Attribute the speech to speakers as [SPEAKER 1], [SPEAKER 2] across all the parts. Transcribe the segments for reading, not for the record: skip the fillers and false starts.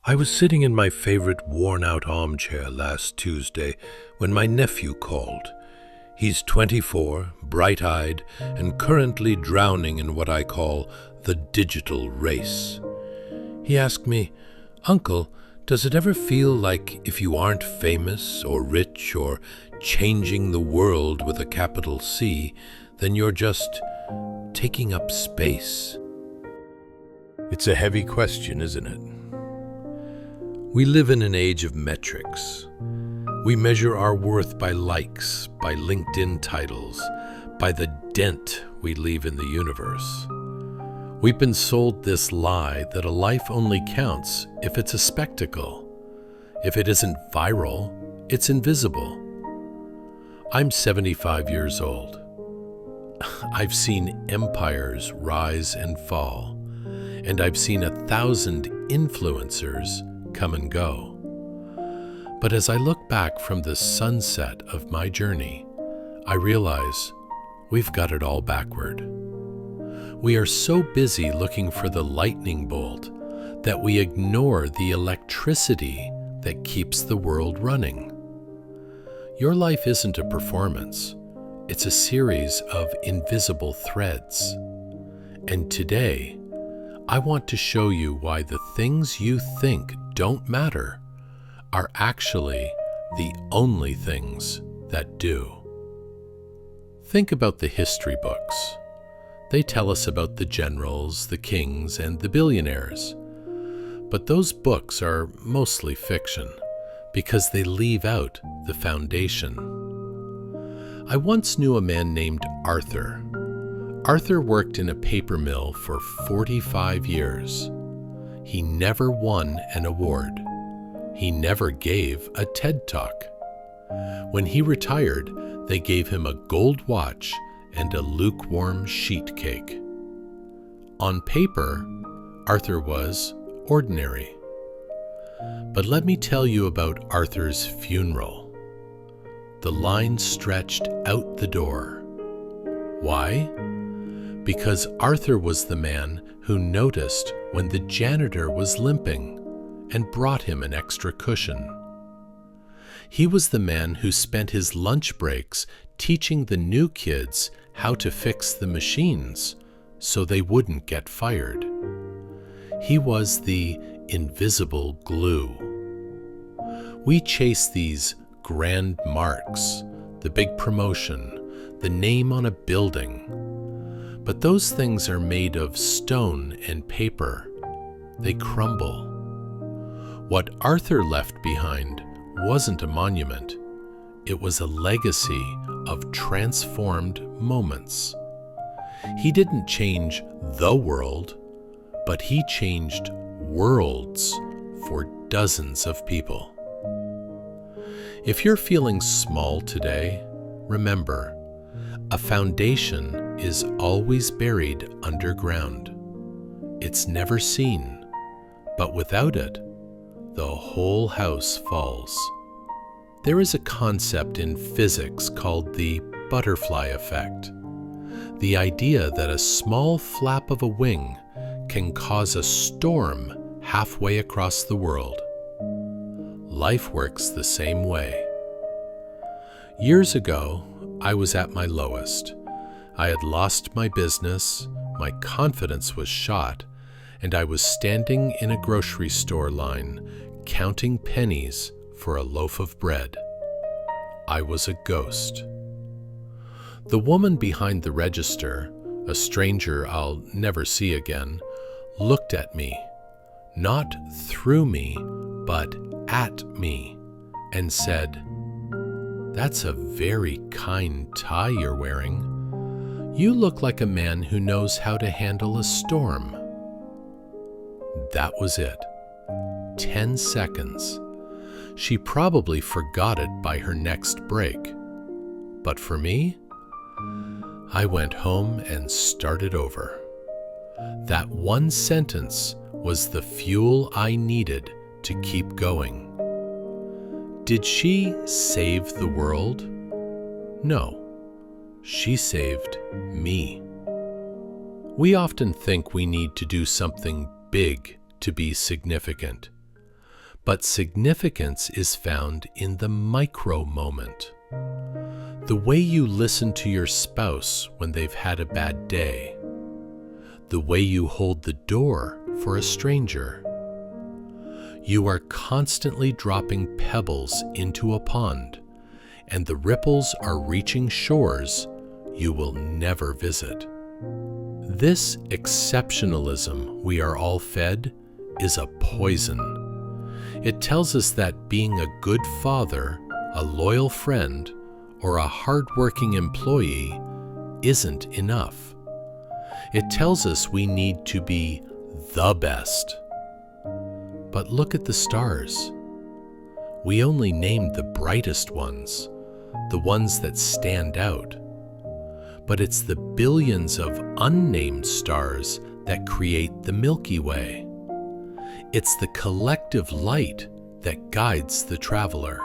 [SPEAKER 1] I was sitting in my favorite worn-out armchair last Tuesday when my nephew called. He's 24, bright-eyed, and currently drowning in what I call the digital race. He asked me, "Uncle, does it ever feel like if you aren't famous or rich or changing the world with a capital C, then you're just taking up space?" It's a heavy question, isn't it? We live in an age of metrics. We measure our worth by likes, by LinkedIn titles, by the dent we leave in the universe. We've been sold this lie that a life only counts if it's a spectacle. If it isn't viral, it's invisible. I'm 75 years old. I've seen empires rise and fall, and I've seen 1,000 influencers come and go. But as I look back from the sunset of my journey, I realize we've got it all backward. We are so busy looking for the lightning bolt that we ignore the electricity that keeps the world running. Your life isn't a performance. It's a series of invisible threads. And today, I want to show you why the things you think don't matter are actually the only things that do. Think about the history books. They tell us about the generals, the kings, and the billionaires. But those books are mostly fiction because they leave out the foundation. I once knew a man named Arthur. Arthur worked in a paper mill for 45 years. He never won an award. He never gave a TED Talk. When he retired, they gave him a gold watch and a lukewarm sheet cake. On paper, Arthur was ordinary. But let me tell you about Arthur's funeral. The line stretched out the door. Why? Because Arthur was the man who noticed when the janitor was limping and brought him an extra cushion. He was the man who spent his lunch breaks teaching the new kids how to fix the machines so they wouldn't get fired. He was the invisible glue. We chase these grand marks, the big promotion, the name on a building. But those things are made of stone and paper. They crumble. What Arthur left behind wasn't a monument. It was a legacy of transformed moments. He didn't change the world, but he changed worlds for dozens of people. If you're feeling small today, remember, a foundation is always buried underground. It's never seen, but without it, the whole house falls. There is a concept in physics called the butterfly effect. The idea that a small flap of a wing can cause a storm halfway across the world. Life works the same way. Years ago, I was at my lowest. I had lost my business, my confidence was shot, and I was standing in a grocery store line, counting pennies for a loaf of bread. I was a ghost. The woman behind the register, a stranger I'll never see again, looked at me, not through me, but at me, and said, "That's a very kind tie you're wearing. You look like a man who knows how to handle a storm." That was it. 10 seconds. She probably forgot it by her next break. But for me, I went home and started over. That one sentence was the fuel I needed to keep going. Did she save the world? No, she saved me. We often think we need to do something big to be significant. But significance is found in the micro moment. The way you listen to your spouse when they've had a bad day. The way you hold the door for a stranger. You are constantly dropping pebbles into a pond, and the ripples are reaching shores you will never visit. This exceptionalism we are all fed is a poison. It tells us that being a good father, a loyal friend, or a hardworking employee isn't enough. It tells us we need to be the best. But look at the stars. We only named the brightest ones, the ones that stand out. But it's the billions of unnamed stars that create the Milky Way. It's the collective light that guides the traveler.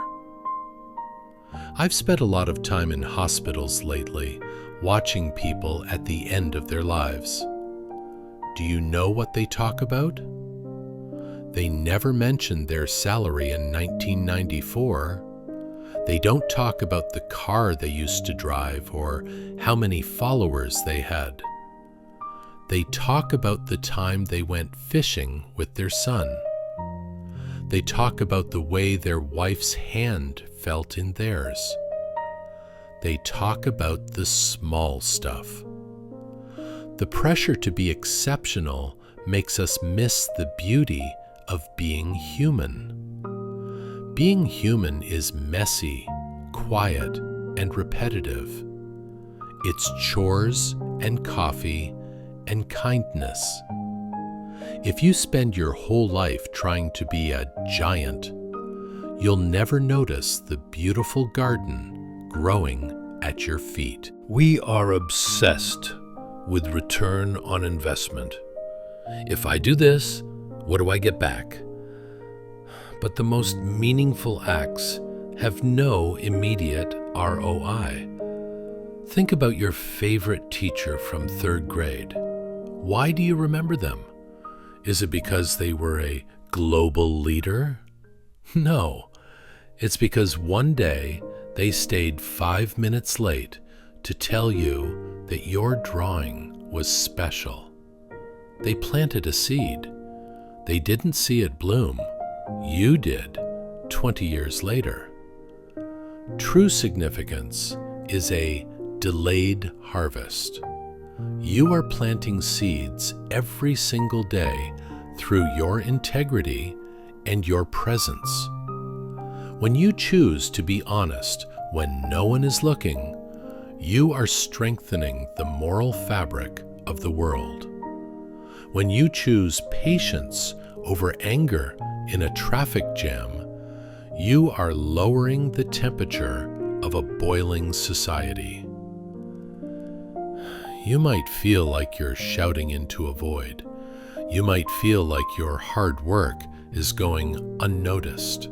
[SPEAKER 1] I've spent a lot of time in hospitals lately, watching people at the end of their lives. Do you know what they talk about? They never mention their salary in 1994. They don't talk about the car they used to drive or how many followers they had. They talk about the time they went fishing with their son. They talk about the way their wife's hand felt in theirs. They talk about the small stuff. The pressure to be exceptional makes us miss the beauty of being human. Being human is messy, quiet, and repetitive. It's chores and coffee and kindness. If you spend your whole life trying to be a giant, you'll never notice the beautiful garden growing at your feet. We are obsessed with return on investment. If I do this, what do I get back? But the most meaningful acts have no immediate ROI. Think about your favorite teacher from 3rd grade. Why do you remember them? Is it because they were a global leader? No, it's because one day they stayed 5 minutes late to tell you that your drawing was special. They planted a seed. They didn't see it bloom. You did 20 years later. True significance is a delayed harvest. You are planting seeds every single day through your integrity and your presence. When you choose to be honest when no one is looking, you are strengthening the moral fabric of the world. When you choose patience over anger in a traffic jam, you are lowering the temperature of a boiling society. You might feel like you're shouting into a void. You might feel like your hard work is going unnoticed.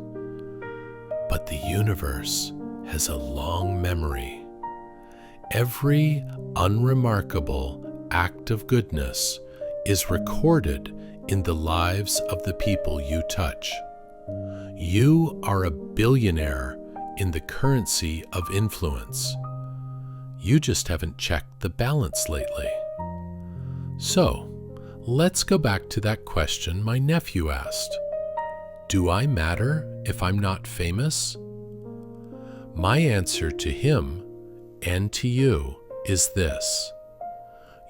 [SPEAKER 1] But the universe has a long memory. Every unremarkable act of goodness is recorded in the lives of the people you touch. You are a billionaire in the currency of influence. You just haven't checked the balance lately. So, let's go back to that question my nephew asked. Do I matter if I'm not famous? My answer to him and to you is this: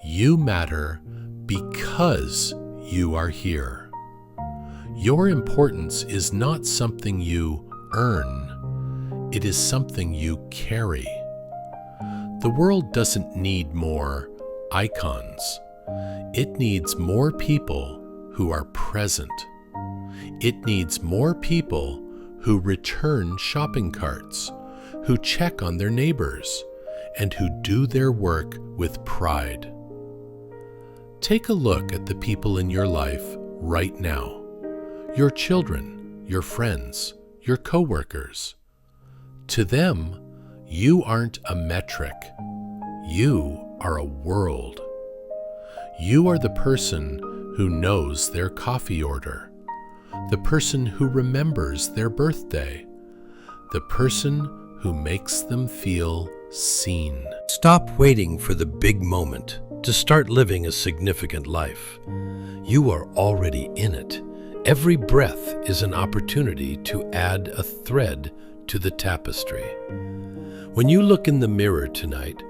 [SPEAKER 1] you matter because you are here. Your importance is not something you earn. It is something you carry. The world doesn't need more icons. It needs more people who are present. It needs more people who return shopping carts, who check on their neighbors, and who do their work with pride. Take a look at the people in your life right now. Your children, your friends, your coworkers. To them, you aren't a metric. You are a world. You are the person who knows their coffee order, the person who remembers their birthday, the person who makes them feel seen. Stop waiting for the big moment to start living a significant life. You are already in it. Every breath is an opportunity to add a thread to the tapestry. When you look in the mirror tonight,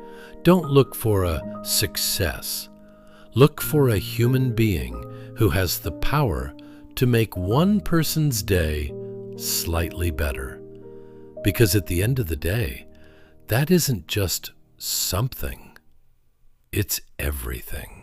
[SPEAKER 1] don't look for a success. Look for a human being who has the power to make one person's day slightly better. Because at the end of the day, that isn't just something, it's everything.